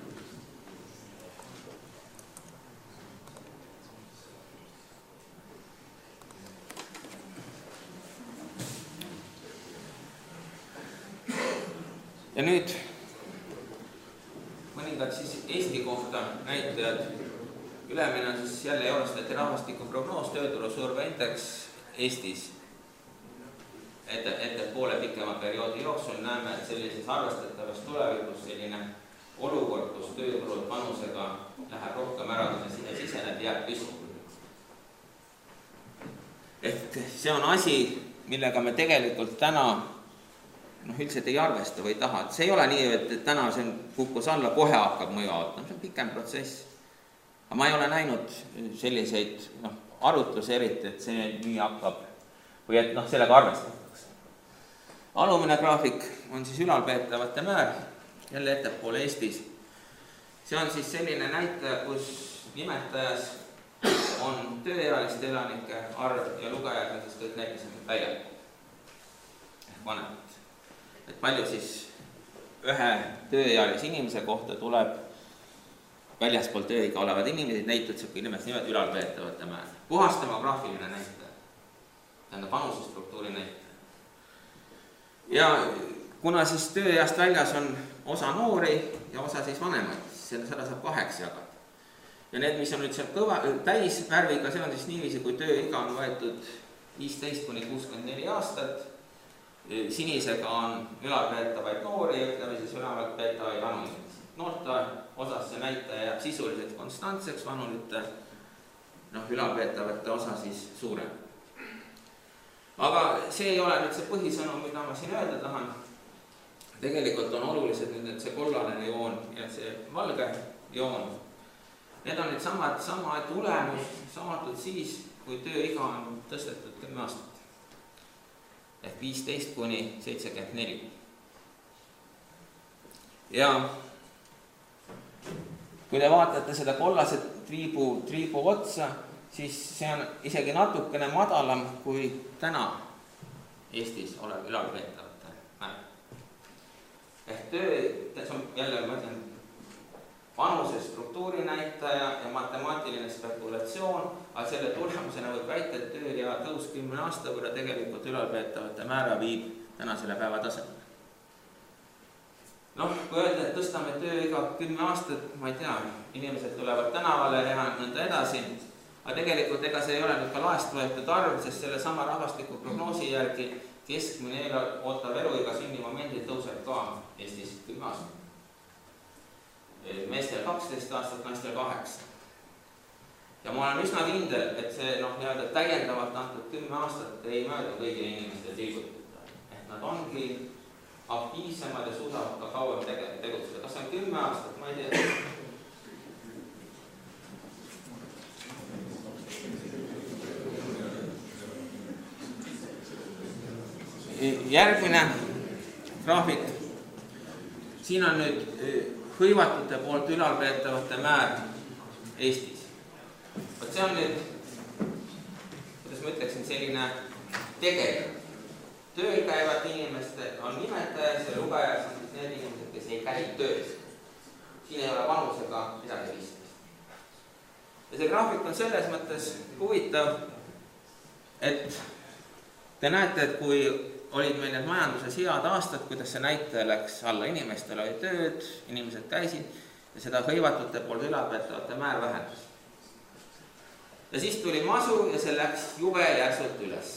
Ja nüüd mõningad siis Eesti kohta näitajad. Ülemine on siis jälle Eurostati rahvastikuprognoos, tööturu surveindeks Eestis. Ettepoole pikema perioodi jooksul näeme, et sellises arvestatavas tulevikus selline olukord, kus tööturult vanusega läheb rohkem ära, kui sinna siseneb, jääb püsima. Ehk see on asi, millega me tegelikult täna üldiselt ei arvesta või ei taha. See ei ole nii, et täna see kukkus alla, kohe hakkab mõju avaldama. See on pikem protsess. Aga ma ei ole näinud selliseid arutlusi eriti, et see nii hakkab või et sellega arvestatakse. Alumine graafik on siis ülalpeetavate määr, jälle ettepoole Eestis. See on siis selline näitaja, kus nimetajas on tööealiste elanike arv ja lugejad on siis kõik näitlisemad täielikult ehk vanemad. Et palju siis ühe tööealise inimese kohta tuleb väljaspool tööiga olevad inimesed, näitutseb nimed ülalpeetavate määr. Puhas demograafiline näitaja, tähendab vanusestruktuuri näitaja. Ja kuna siis tööeast väljas on osa noori ja osa siis vanemaid, seda saab 2 jagada. Ja need, mis on nüüd seal täis värviga, see on siis niiviisi, kui tööiga on võetud 15–64 aastat, sinisega on ülalpeetavaid noori, ütleme siis ülalpeetavaid vanusid. Noorte osas see näitaja jääb sisuliselt konstantseks, vanurite ülalpeetavate osa siis suurem. Aga see ei ole nüüd see põhisõnum, mida ma siin öelda tahan. Tegelikult on olulised nüüd see kollane joon ja see valge joon. Need on nüüd sama tulemus saadud siis, kui tööiga on tõstetud 10 aastat. Ehk 15–74. Ja kui te vaatate seda kollaset triibu otsa, siis see on isegi natukene madalam kui täna Eestis olev ülalpeetavate määr. Ehk see on jälle, ma ütlen, vanuse struktuuri näitaja ja matemaatiline spekulatsioon, aga selle tulemusena võib väita, et tööea tõus 10 aasta võrra tegelikult ülalpeetavate määra viib tänasele päeva tasemele. Kui öelda, et tõstame tööiga 10 aastat, ma ei tea, inimesed tulevad tänavale ja nõnda edasi, aga tegelikult ega see ei ole nüüd ka laest võetud arv, sest selle sama rahvastiku prognoosi järgi keskmine ootav eluiga sünnimomendil tõuseb ka Eestis 10 aastat. Meestel 12 aastat, naistel 8. Ja ma olen üsna kindel, et see täiendavalt antud 10 aastat ei mööda kõigile inimestele tilgutada. Et nad ongi aktiivsemad ja suudavad ka kauem tegutseda. Kas on 10 aastat? Ma ei tea. Järgmine graafik. Siin on nüüd hõivatute poolt ülalpeetavate määr Eestis. See on nüüd, kuidas ma ütleksin, selline tegelik. Tööl käivad inimeste on nimetaja, see lugejas on need inimesed, kes ei käi töös. Siin ei ole vanusega midagi vist. Ja see graafik on selles mõttes huvitav, et te näete, et kui olid meil need majanduses head aastad, kuidas see näitaja läks alla, inimestel oli tööd, inimesed käisid ja seda hõivatute poolt ülalpeetavate määr vähenes. Ja siis tuli masu ja see läks jube järsult üles.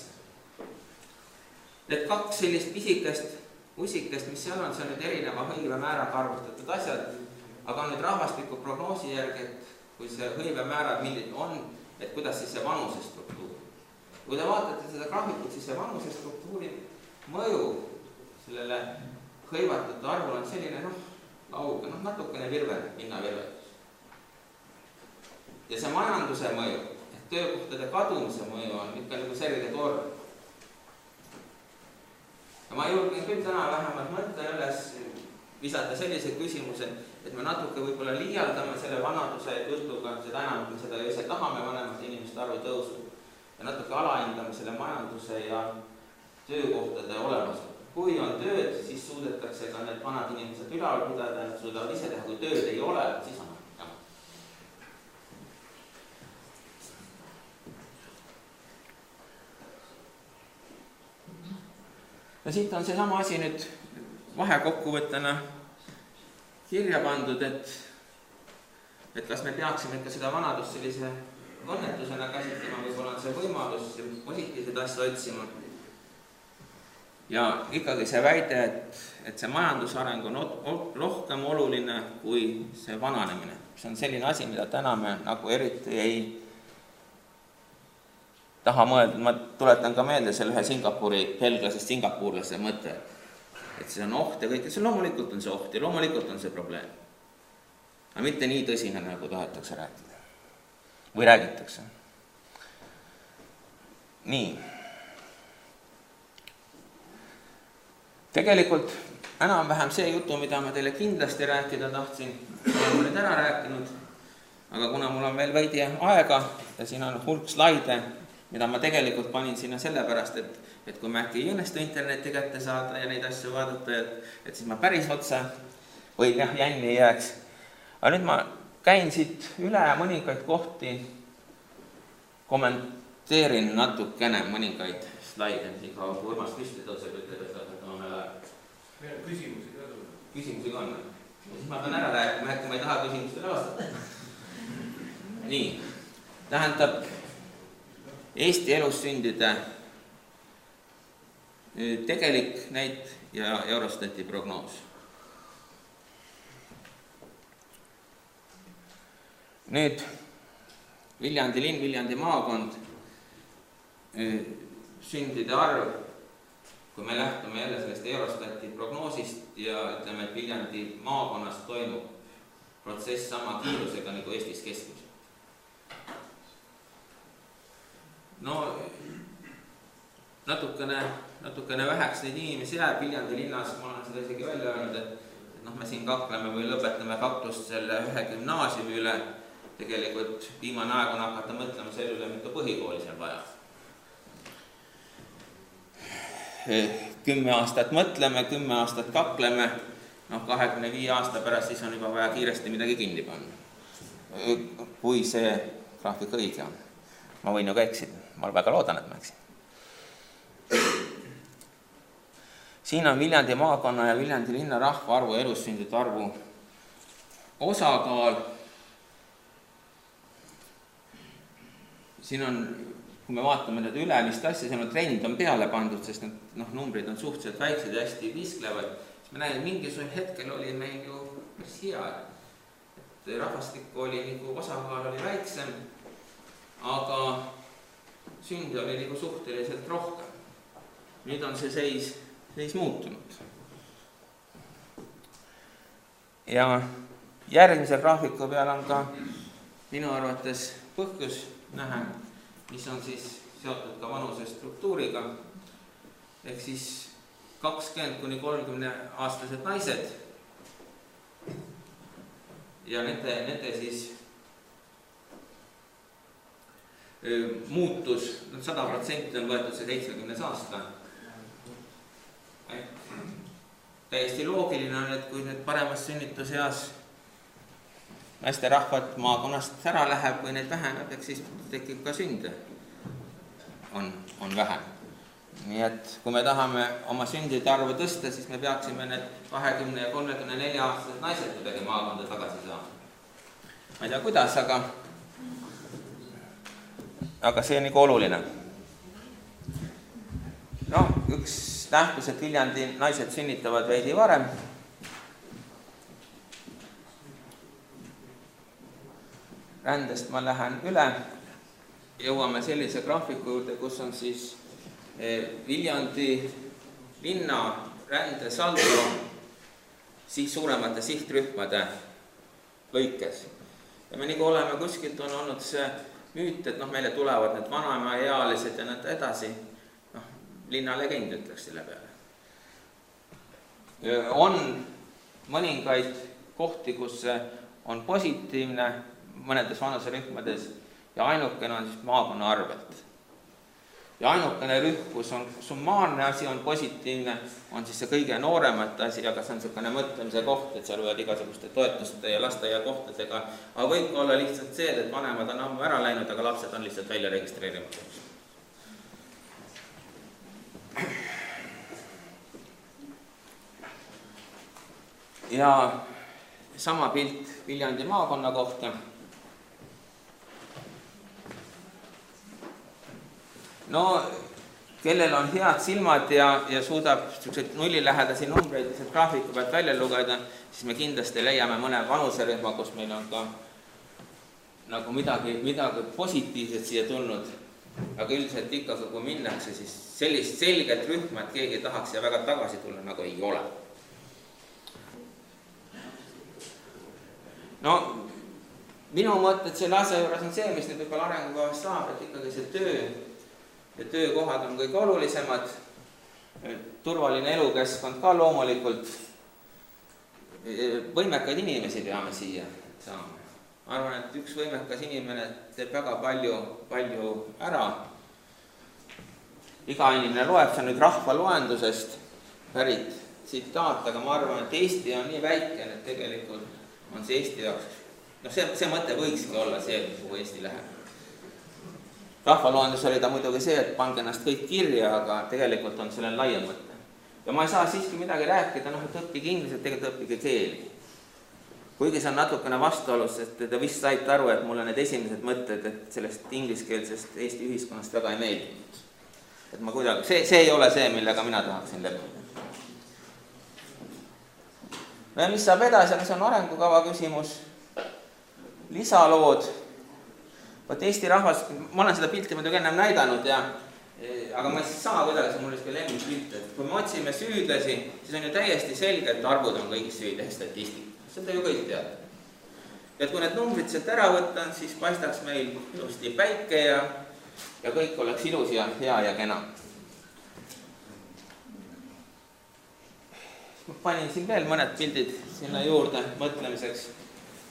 Need 2 sellist pisikest usikest, mis seal on, see on nüüd erineva hõive määraga arvustatud asjad, aga nüüd rahvastiku prognoosi järgi, et kui see hõive määrad milline on, et kuidas siis see vanuse struktuur. Kui te vaatate seda graafikut, siis see vanuse struktuuri mõju sellele hõivatute arvul on selline lauge, natukene hinnavirvetus. Ja see majanduse mõju, ehk töökohtade kadumise mõju on ikka nagu selge torm. Ja ma julgen küll täna vähemalt mõtta üles visata sellise küsimuse, et me natuke võib-olla liialdame selle vanaduse jutuga, seda enam, et me seda ise tahame vanemate inimeste arvu tõusu ja natuke alahindame selle majanduse ja töökohtade olemas. Kui on tööd, siis suudetakse ka need vanad inimesed ülal pidada, nad suudavad ise teha, kui tööd ei ole, siis on jama. Ja siit on seesama asi nüüd vahekokkuvõttena kirja pandud, et kas me peaksime ikka seda vanadust sellise õnnetusena käsitlema, võib-olla on see võimalus positiivseid asju otsima. Ja ikkagi see väide, et see majandusareng on rohkem oluline kui see vananemine. See on selline asi, mida täna me nagu eriti ei taha mõelda. Ma tuletan ka meelde selle ühe belglasest singapurlase mõte, et see on oht ja kõik. See loomulikult on see oht ja loomulikult on see probleem. Aga mitte nii tõsine, nagu tahetakse rääkida. Või räägitakse. Nii. Tegelikult enam-vähem see jutu, mida ma teile kindlasti rääkida tahtsin, olen nüüd ära rääkinud, aga kuna mul on veel veidi aega ja siin on hulk slaide, mida ma tegelikult panin sinna sellepärast, et kui me äkki ei õnnestu interneti kätte saada ja neid asju vaadata, et siis ma päris otsa või jänni ei jääks. Aga nüüd ma käin siit üle mõningaid kohti, kommenteerin natukene mõningaid slaide, nii kaua kui Urmas püsti tõuseb, ütleb, et on veel aeg. Küsimusi ka on. Siis ma pean ära rääkima, äkki ma ei taha küsimustele vastata. Nii, tähendab Eesti elussündide tegelik näit ja Eurostati prognoos. Nüüd Viljandi linn, Viljandi maakond, sündide arv, kui me lähtume jälle sellest Eurostati prognoosist ja ütleme, et Viljandi maakonnas toimub protsess sama kiirusega nagu Eestis keskmiselt. No natukene väheks neid inimesi jääb Viljandi linnas, ma olen seda isegi välja öelnud, et me siin kakleme või lõpetame kaklust selle ühe gümnaasiumi üle. Tegelikult viimane aeg on hakata mõtlema selle üle, mitu põhikooli seal vaja. 10 aastat mõtleme, 10 aastat kakleme, 25 aasta pärast siis on juba vaja kiiresti midagi kinni panna. Kui see graafik õige on. Ma võin ju ka eksida, ma väga loodan, et ma eksin. Siin on Viljandi maakonna ja Viljandi linna rahvaarvu ja elussündide arvu osakaal. Siin on, kui me vaatame need ülemist asja, siin on trend on peale pandud, sest need numbrid on suhteliselt väiksed ja hästi visklevad. Siis me näeme, et mingisugune hetkel oli meil ju päris hea, et rahvastik oli nagu osakaal oli väiksem, aga sündi oli nagu suhteliselt rohkem. Nüüd on see seis muutunud. Ja järgmise graafiku peal on ka minu arvates põhjus näha, mis on siis seotud ka vanuse struktuuriga. Ehk siis 20–30 aastased naised ja nende siis muutus, 100% on võetud see 70 aasta. Täiesti loogiline on, et kui nüüd paremas sünnituseas naiste rahvad maakonnast ära läheb või neid väheneb, eks siis tekib ka sünde. On vähem. Nii et kui me tahame oma sündide arvu tõsta, siis me peaksime need 20 ja 34 aastased naised kuidagi maakonda tagasi saama. Ma ei tea, kuidas, aga see on nagu oluline. Üks nähtus, et Viljandi naised sünnitavad veidi varem. Rändest ma lähen üle, jõuame sellise graafiku juurde, kus on siis Viljandi linna rändesaldo siis suuremate sihtrühmade lõikes. Ja me nagu oleme kuskilt on olnud see müüt, et meile tulevad need vanemaealised ja need edasi. Linna legend ütleks selle peale. On mõningaid kohti, kus on positiivne mõnedes vanuserühmades ja ainukene on siis maakonna arvelt. Ja ainukene rühm, kus on summaarne asi on positiivne, on siis see kõige nooremate asi, aga see on selline mõtlemise koht, et seal võivad igasuguste toetuste ja lasteaia kohtadega, aga võib olla lihtsalt see, et vanemad on ammu ära läinud, aga lapsed on lihtsalt välja registreerimatud. Ja sama pilt Viljandi maakonna kohta. Kellel on head silmad ja suudab nullilähedasi numbreid graafiku pealt välja lugeda, siis me kindlasti leiame mõne vanuserühma, kus meil on ka nagu midagi positiivset siia tulnud. Aga üldiselt ikka, kui minnakse, siis sellist selget rühma, et keegi tahaks ja väga tagasi tulla, nagu ei ole. Minu mõtted selle asja juures on see, mis nüüd võib-olla arengukavas saab, et ikkagi see töö ja töökohad on kõige olulisemad, turvaline elukeskkond ka loomulikult, võimekaid inimesi peame siia saama. Ma arvan, et üks võimekas inimene teeb väga palju ära. Iga inimene loeb, see on nüüd rahvaloendusest pärit tsitaat, aga ma arvan, et Eesti on nii väike, et tegelikult on see Eesti jaoks. See mõte võikski olla see, kuhu Eesti läheb. Rahvaloendus oli ta muidugi see, et pange ennast kõik kirja, aga tegelikult on sellel laiem mõte. Ja ma ei saa siiski midagi rääkida, et õppige inglise, tegelikult õppige keeli. Kuigi see on natukene vastuolus, sest te vist saite aru, et mulle need esimesed mõtted, et sellest ingliskeelsest Eesti ühiskonnast väga ei meeldinud. Et ma kuidagi, see ei ole see, millega mina tahaksin leppida. No ja mis saab edasi, see on arengukava küsimus. Lisalood. Võt Eesti rahvas, ma olen seda pilti muidugi ennem näidanud, aga ma ei saa kuidagi, see mul oli lemmik pilt, et kui me otsime süüdlasi, siis on ju täiesti selge, et arvud on kõik süüd ja statistika. Seda ju kõik teada. Et kui need numbrid sealt ära võtta, siis paistaks meil ilusti päike ja kõik oleks ilus ja hea ja kena. Ma panin siin veel mõned pildid sinna juurde mõtlemiseks,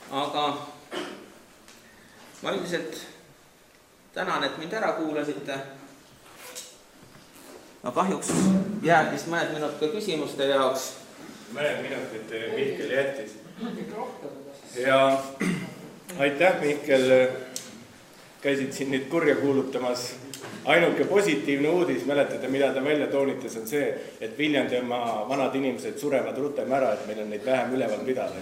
aga ma üldiselt tänan, et mind ära kuulasite. No kahjuks jääb vist mõned minut ka küsimuste jaoks. Mõned minutit Mihkel jättis. Ja aitäh, Mihkel, käisid siin nüüd kurja kuulutamas. Ainuke positiivne uudis, mäletate, mida ta välja toonitas, on see, et Viljandimaa vanad inimesed surevad rutem ära, et meil on neid vähem üleval pidada.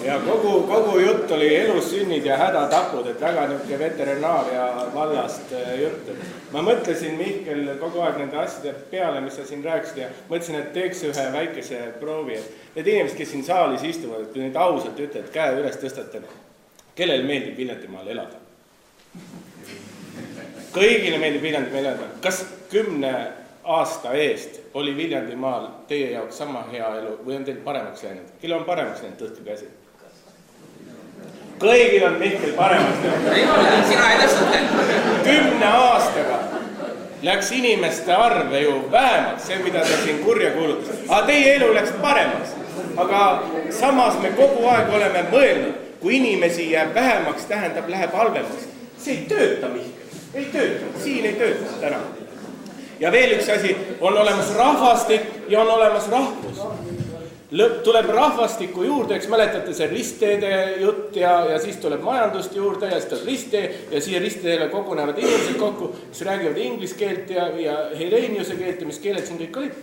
Ja kogu jutt oli elussünnid ja hädatapud, et väga niisugune veterinaaria vallast jutt. Ma mõtlesin, Mihkel, kogu aeg nende asjade peale, mis sa siin rääkisid, ja mõtlesin, et teeks ühe väikese proovi. Need inimesed, kes siin saalis istuvad, et nüüd ausalt ütled, käe üles tõstate, kellel meeldib Viljandimaal elada? Kõigile meeldib Viljandimaal elada. Kas 10 aasta eest oli Viljandimaal teie jaoks sama hea elu või on teil paremaks läinud? Kelle on paremaks läinud, tõstke käsi? Kõigil on Mihkel paremaks läinud. Ei ole, sina ei tõstnud. 10 aastaga läks inimeste arve ju vähemaks, see, mida te siin kurja kuulutas. Aga teie elu läks paremaks. Aga samas me kogu aeg oleme mõelnud, kui inimesi jääb vähemaks, tähendab, läheb halvemaks. See ei tööta, Mihkel. Ei tööta. Siin ei tööta täna. Ja veel üks asi, on olemas rahvastik ja on olemas rahvus. Tuleb rahvastiku juurde, eks mäletate see ristteede jutt ja siis tuleb majandust juurde ja siis tuleb risttee ja siia ristteedele kogunevad inimesed kokku, kes räägivad inglise keelt ja Heleniuse keelt ja mis keeled siin kõik olid.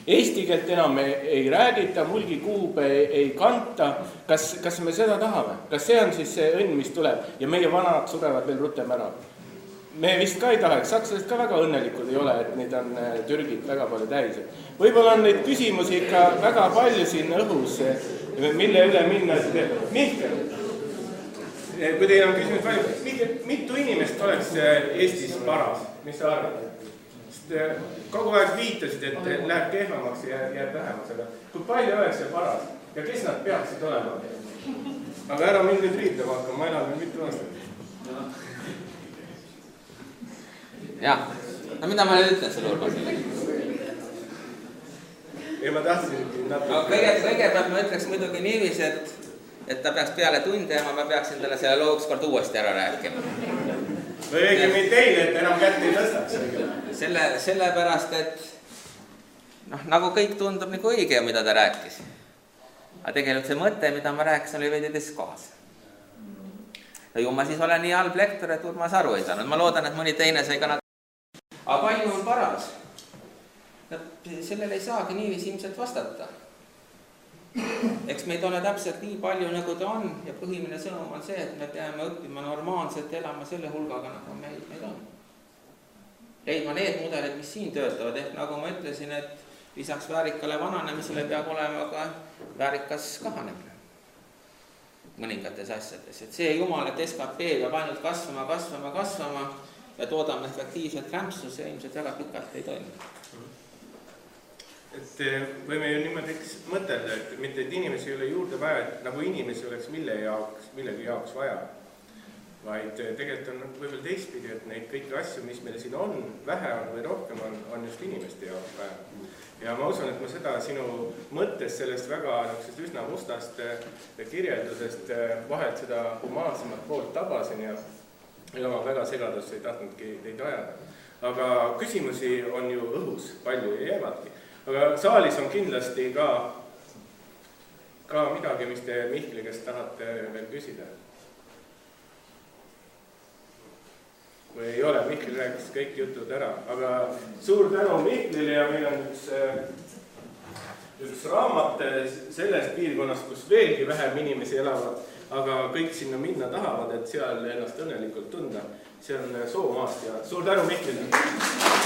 Eesti keelt enam ei räägita, mulgikuube ei kanta. Kas me seda tahame? Kas see on siis see õnn, mis tuleb ja meie vanad surevad veel rutem ära? Me vist ka ei tahaks, sakslased ka väga õnnelikud ei ole, et neid on Türgid väga palju täis. Võib-olla on neid küsimusi ikka väga palju siin õhus, mille üle minna. Mihkel, kui teil on küsimus palju, Mihkel, mitu inimest oleks Eestis paras? Mis sa arvad? Kogu aeg viitasid, et läheb kehvamaks ja jääb vähemaks, aga kui palju oleks see paras ja kes nad peaksid olema? Aga ära mind nüüd riitlema hakka, ma elan mitu aastat. Jah, no mida ma nüüd ütlen selle Urmas? Ei, ma tahtsin kõigepealt ma ütleks muidugi niiviisi, et ta peaks peale tunde ja ma peaksin talle selle loo ükskord uuesti ära rääkima. Või õigemini teile, et enam kätt ei tõstaks. Sellepärast, et nagu kõik tundub nagu õige, mida ta rääkis. Aga tegelikult see mõte, mida ma rääkisin, oli veidi teist kohas. Ju ma siis olen nii halb lektor, et Urmas aru ei saanud. Ma loodan, et mõni teine sai ka Aga palju on paras? Sellele ei saagi niiviisi ilmselt vastata. Eks meid ole täpselt nii palju, nagu ta on ja põhimine sõnum on see, et me peame õppima normaalselt elama selle hulgaga, nagu meid on. Leidma need mudelid, mis siin töötavad, ehk nagu ma ütlesin, et lisaks väärikale vananemisele peab olema ka väärikas kahanemine mõningates asjades. Et see jumal, et SKP peab ainult kasvama ja toodame efektiivselt rämpsu, see ilmselt väga pikalt ei toimi. Et võime ju niimoodi mõtelda, et mitte et inimesi ei ole juurde vaja, et nagu inimesi oleks millegi jaoks vaja, vaid tegelikult on võib-olla teistpidi, et neid kõiki asju, mis meil siin on, vähe on või rohkem on just inimeste jaoks vaja. Ja ma usun, et ma seda sinu mõttes sellest väga üsna mustast kirjeldusest vahelt seda humaansemat poolt tabasin ja oma väga segadust ei tahtnudki teid ajada. Aga küsimusi on ju õhus palju ja jäävadki. Aga saalis on kindlasti ka midagi, mis te Mihkli käest tahate veel küsida. või ei ole, Mihkel rääkis kõik jutud ära, aga suur tänu Mihklile ja meil on üks raamat sellest piirkonnast, kus veelgi vähem inimesi elavad, aga kõik sinna minna tahavad, et seal ennast õnnelikult tunda. See on Soomaast ja suur tänu Mihklile!